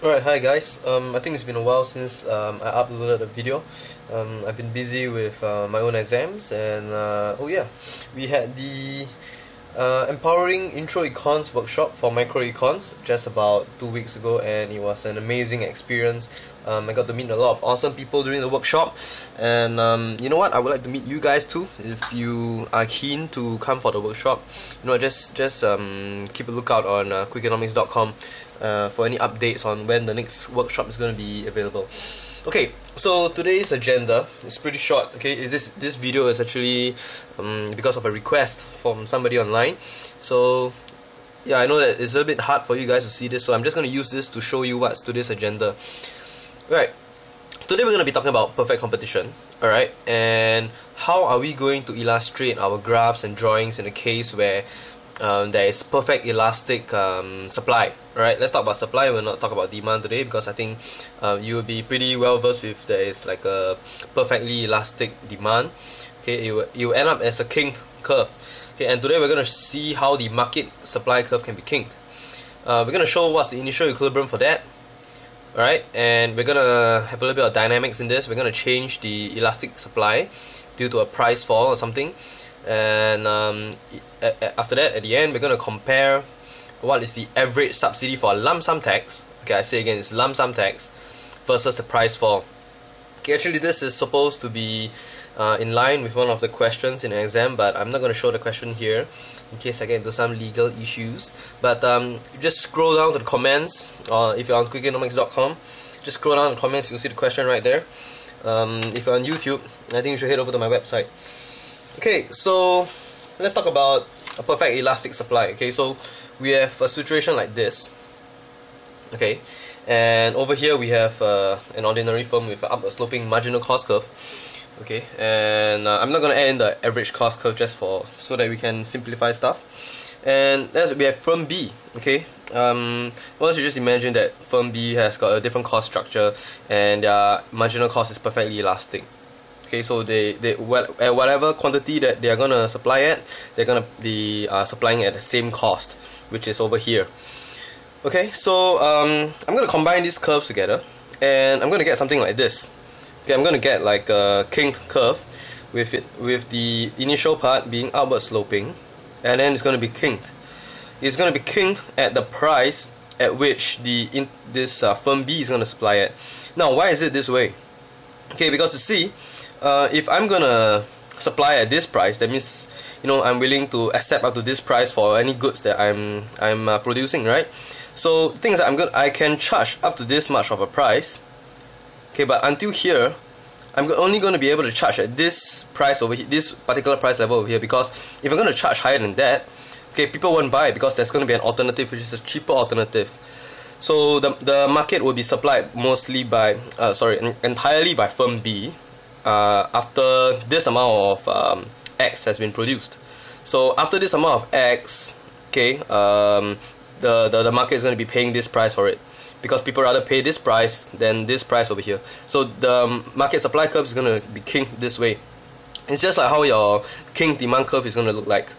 Alright, hi guys. I think it's been a while since I uploaded a video. I've been busy with my own exams, and oh yeah, we had the Empowering Intro Econs workshop for Micro Econs just about 2 weeks ago, and it was an amazing experience. I got to meet a lot of awesome people during the workshop, and you know what, I would like to meet you guys too if you are keen to come for the workshop. You know, just keep a lookout on Quickienomics.com for any updates on when the next workshop is going to be available. Okay, so today's agenda is pretty short. Okay, this video is actually because of a request from somebody online. So yeah, I know that it's a bit hard for you guys to see this, so I'm just going to use this to show you what's today's agenda. Right, today we're going to be talking about perfect competition, alright, and how are we going to illustrate our graphs and drawings in a case where there is perfect elastic supply. Alright, let's talk about supply. We'll not talk about demand today, because I think you will be pretty well versed if there is like a perfectly elastic demand. Okay, you end up as a kinked curve. Okay, and today we're going to see how the market supply curve can be kinked. We're going to show what's the initial equilibrium for that. Alright, and we're going to have a little bit of dynamics in this. We're going to change the elastic supply due to a price fall or something. And after that, at the end, we're going to compare what is the average subsidy for a lump sum tax. Okay, I say again, it's lump sum tax versus the price fall. Okay, actually this is supposed to be in line with one of the questions in the exam, but I'm not going to show the question here in case I get into some legal issues. But just scroll down to the comments, or if you're on Quickienomics.com, just scroll down to the comments, you'll see the question right there. If you're on YouTube, I think you should head over to my website. Okay, so let's talk about a perfect elastic supply. Okay, so we have a situation like this. Okay, and over here we have an ordinary firm with an upward sloping marginal cost curve. Okay, and I'm not going to add in the average cost curve just so that we can simplify stuff. And we have firm B. Okay, once you just imagine that firm B has got a different cost structure and their marginal cost is perfectly elastic. Okay, so at whatever quantity that they are going to supply at, they're going to be supplying at the same cost, which is over here. Okay, so I'm going to combine these curves together, and I'm going to get something like this. Okay, I'm going to get like a kinked curve with the initial part being upward sloping, and then it's going to be kinked. It's going to be kinked at the price at which this firm B is going to supply at. Now, why is it this way? Okay, because you see, if I'm gonna supply at this price, that means, you know, I'm willing to accept up to this price for any goods that I'm producing, right? So the thing is that I can charge up to this much of a price. Okay, but until here, I'm only going to be able to charge at this price over here, this particular price level over here, because if I'm going to charge higher than that, okay, people won't buy because there's going to be an alternative, which is a cheaper alternative. So the market will be supplied mostly by entirely by firm B after this amount of X has been produced. So after this amount of X, okay, the market is going to be paying this price for it, because people rather pay this price than this price over here. So the market supply curve is going to be kinked this way. It's just like how your kinked demand curve is going to look like.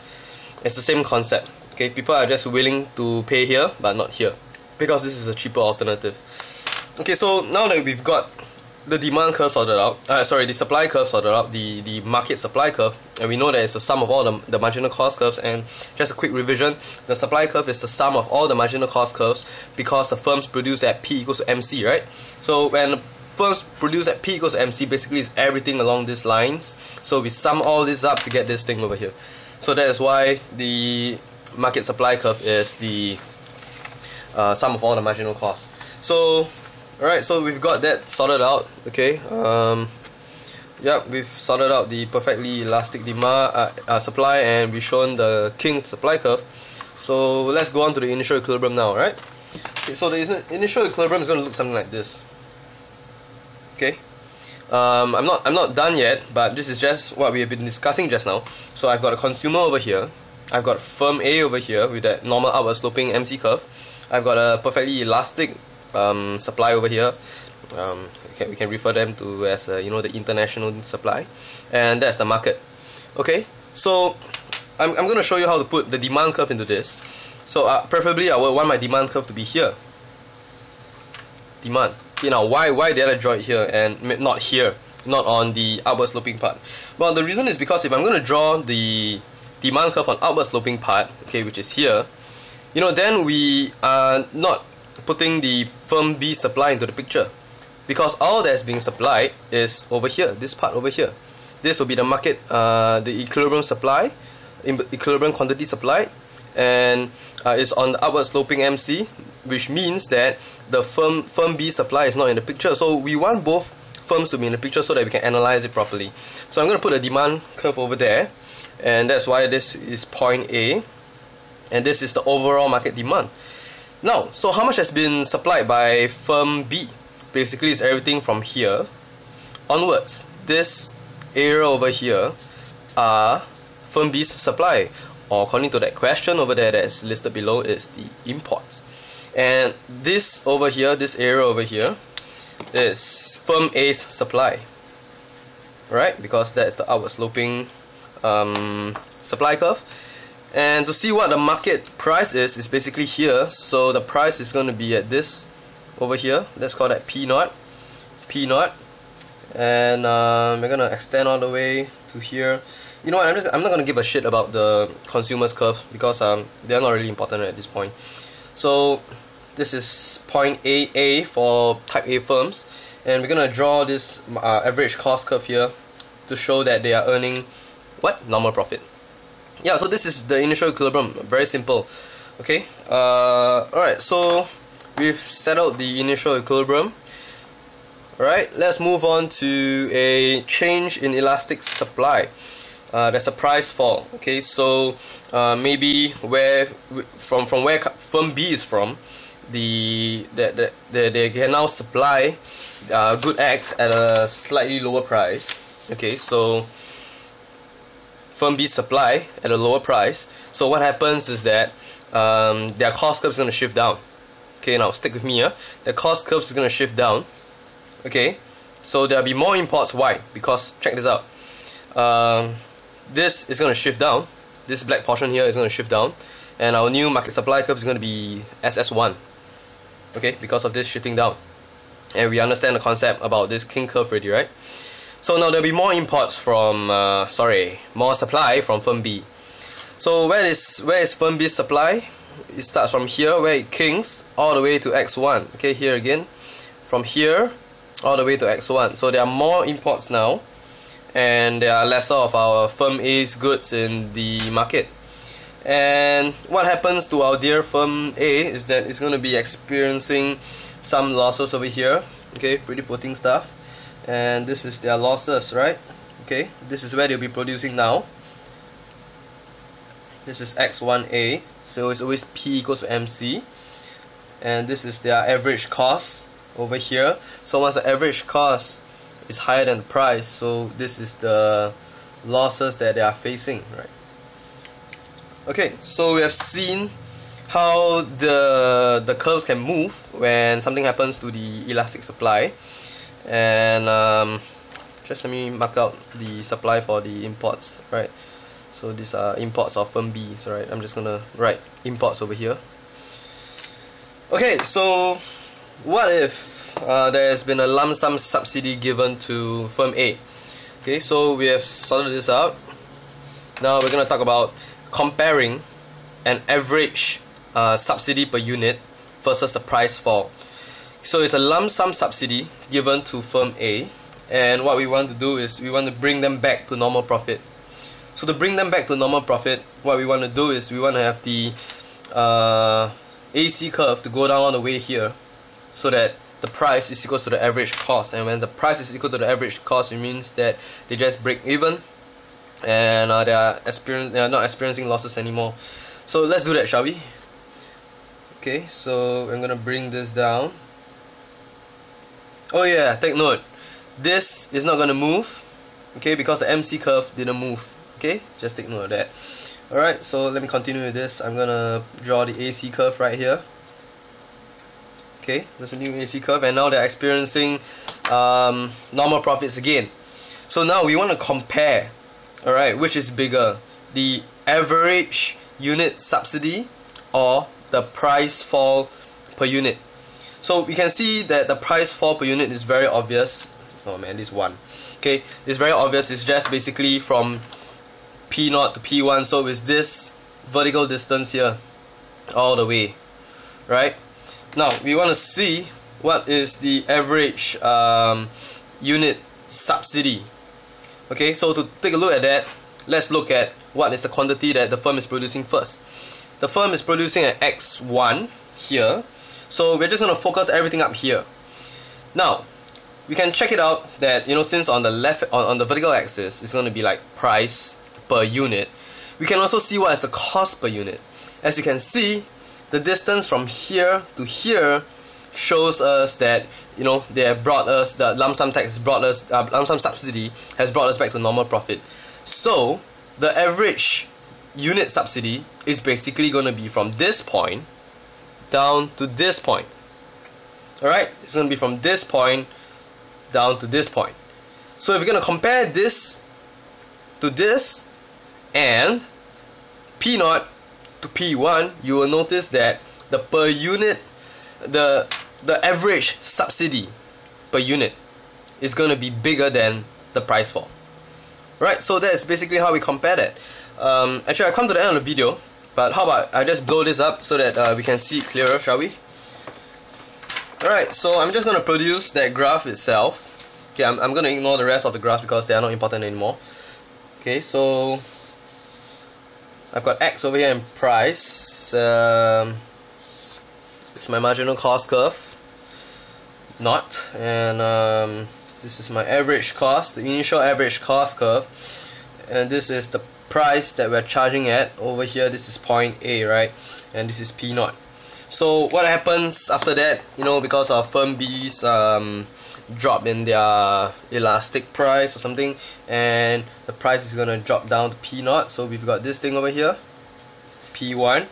It's the same concept. Okay, people are just willing to pay here but not here, because this is a cheaper alternative. Okay, so now that we've got the demand curve sorted out, the supply curve sorted out, the market supply curve, and we know that it's the sum of all the marginal cost curves. And just a quick revision, the supply curve is the sum of all the marginal cost curves, because the firms produce at P equals to MC, right? So when the firms produce at P equals to MC, basically it's everything along these lines. So we sum all this up to get this thing over here. So that is why the market supply curve is the sum of all the marginal costs. So alright, so we've got that sorted out. Okay, we've sorted out the perfectly elastic demand supply, and we've shown the kinked supply curve. So let's go on to the initial equilibrium now, right? Okay, so the initial equilibrium is going to look something like this. Okay, I'm not done yet, but this is just what we have been discussing just now. So I've got a consumer over here, I've got firm A over here with that normal upward sloping MC curve, I've got a perfectly elastic supply over here. We can refer them to as you know, the international supply, and that's the market. Okay, so I'm going to show you how to put the demand curve into this. So preferably I would want my demand curve to be here. demand. Okay, now why did I draw it here and not here, not on the upward sloping part? Well, the reason is because if I'm going to draw the demand curve on upward sloping part, okay, which is here, you know, then we are not putting the firm B supply into the picture, because all that's being supplied is over here, this part over here. This will be the market, the equilibrium supply, equilibrium quantity supply, and it's on the upward sloping MC, which means that the firm B supply is not in the picture. So we want both firms to be in the picture so that we can analyze it properly. So I'm going to put a demand curve over there, and that's why this is point A, and this is the overall market demand. Now, so how much has been supplied by firm B? Basically, it's everything from here onwards. This area over here are firm B's supply, or according to that question over there that's listed below, is the imports. And this over here, this area over here, is firm A's supply, right? Because that's the upward sloping supply curve. And to see what the market price is basically here. So the price is going to be at this over here. Let's call that P naught. And we're going to extend all the way to here. You know what, I'm not going to give a shit about the consumer's curve, because they're not really important at this point. So this is point AA for type A firms, and we're going to draw this average cost curve here to show that they are earning what? Normal profit. Yeah, so this is the initial equilibrium. Very simple. Okay. Alright, so we've settled the initial equilibrium. Alright, let's move on to a change in elastic supply. There's a price fall. Okay, so maybe from where firm B is from, they can now supply good X at a slightly lower price. Okay, so firm B supply at a lower price. So what happens is that their cost curve is going to shift down. Okay, now stick with me here. The cost curve is going to shift down. Okay, so there'll be more imports. Why? Because check this out. This is going to shift down. This black portion here is going to shift down, and our new market supply curve is going to be SS1. Okay, because of this shifting down. And we understand the concept about this king curve already, right? So now there'll be more imports from, more supply from firm B. So where is firm B's supply? It starts from here, where it kings, all the way to X1. Okay, here again, from here all the way to X1. So there are more imports now, and there are lesser of our firm A's goods in the market. And what happens to our dear firm A is that it's going to be experiencing some losses over here. Okay, pretty poor thing stuff. And this is their losses, right? Okay, this is where they'll be producing now. This is X1A, so it's always P equals to MC. And this is their average cost over here. So once the average cost is higher than the price, so this is the losses that they are facing, right? Okay, so we have seen how the curves can move when something happens to the elastic supply. And just let me mark out the supply for the imports, right? So these are imports of firm B's, right? I'm just gonna write imports over here. Okay, so what if there has been a lump sum subsidy given to firm A? Okay, so we have sorted this out. Now we're gonna talk about comparing an average subsidy per unit versus the price fall. So it's a lump sum subsidy given to firm A, and what we want to do is we want to bring them back to normal profit. So to bring them back to normal profit, what we want to do is we want to have the AC curve to go down all the way here, so that the price is equal to the average cost. And when the price is equal to the average cost, it means that they just break even, and they are not experiencing losses anymore. So let's do that, shall we? Okay, so I'm gonna bring this down. Oh yeah, take note, this is not gonna move, okay, because the MC curve didn't move. Okay, just take note of that. Alright, so let me continue with this. I'm gonna draw the AC curve right here. Okay, there's a new AC curve, and now they're experiencing normal profits again. So now we want to compare, alright, which is bigger, the average unit subsidy or the price fall per unit. So we can see that the price fall per unit is very obvious. Oh man, this one. Okay, it's very obvious. It's just basically from P0 to P1. So it's this vertical distance here, all the way, right? Now we want to see what is the average unit subsidy. Okay, so to take a look at that, let's look at what is the quantity that the firm is producing first. The firm is producing at X1 here, so we're just going to focus everything up here. Now we can check it out that, you know, since on the left, on the vertical axis it's going to be like price per unit, we can also see what is the cost per unit. As you can see, the distance from here to here shows us that, you know, they have brought us, the lump sum tax brought us, lump sum subsidy has brought us back to normal profit. So the average unit subsidy is basically going to be from this point down to this point. Alright, it's going to be from this point down to this point. So if you're going to compare this to this and P0 to P1, you will notice that the per unit, the average subsidy per unit is going to be bigger than the price fall. Right, so that's basically how we compare that. Actually, I've come to the end of the video, but how about I just blow this up so that we can see it clearer, shall we? Alright, so I'm just going to produce that graph itself. Okay, I'm going to ignore the rest of the graphs because they are not important anymore. Okay, so I've got X over here in price. It's my marginal cost curve. Not. And this is my average cost, the initial average cost curve. And this is the price that we're charging at. Over here, this is point A, right? And this is P0. So what happens after that, you know, because of firm B's drop in their elastic price or something, and the price is gonna drop down to P0. So we've got this thing over here, P1,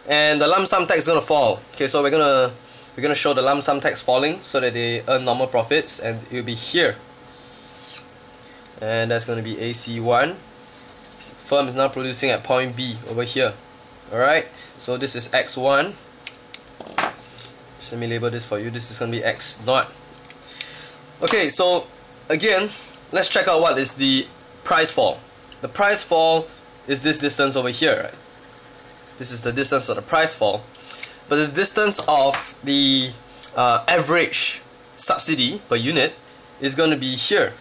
and the lump sum tax is gonna fall. Okay, so we're gonna show the lump sum tax falling so that they earn normal profits, and it'll be here, and that's gonna be AC1. Firm is now producing at point B over here. Alright, so this is X1. Just let me label this for you. This is gonna be X0. Okay, so again, let's check out what is the price fall. The price fall is this distance over here, right? This is the distance of the price fall. But the distance of the average subsidy per unit is going to be here.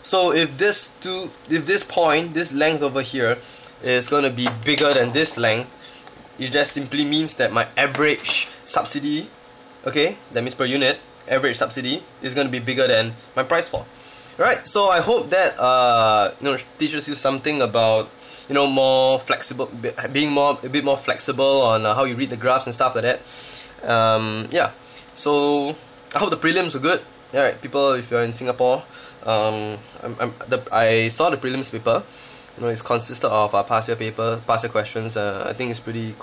So if this point, this length over here is going to be bigger than this length, it just simply means that my average subsidy, okay, that means per unit, average subsidy is going to be bigger than my price fall. Right, so I hope that you know, teaches you something about, you know, more flexible, being a bit more flexible on how you read the graphs and stuff like that. Yeah, so I hope the prelims were good. Alright, people, if you're in Singapore, I saw the prelims paper. You know, it's consisted of past year questions. I think it's pretty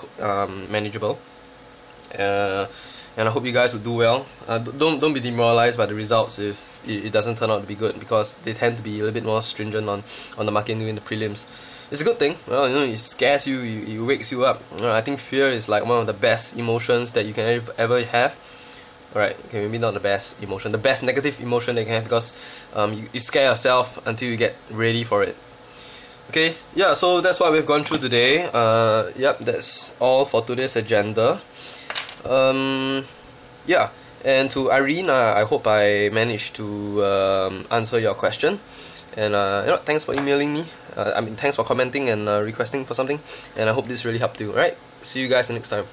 manageable. And I hope you guys will do well. Don't be demoralized by the results if it doesn't turn out to be good, because they tend to be a little bit more stringent on the marking during the prelims. It's a good thing. Well, you know, it scares you, it wakes you up. You know, I think fear is like one of the best emotions that you can ever have. Alright, okay, maybe not the best emotion, the best negative emotion that you can have, because you scare yourself until you get ready for it. Okay, yeah, so that's what we've gone through today. Yep, that's all for today's agenda. Yeah, and to Irene, I hope I managed to answer your question. And you know, thanks for emailing me. Thanks for commenting and requesting for something. And I hope this really helped you. Alright, see you guys next time.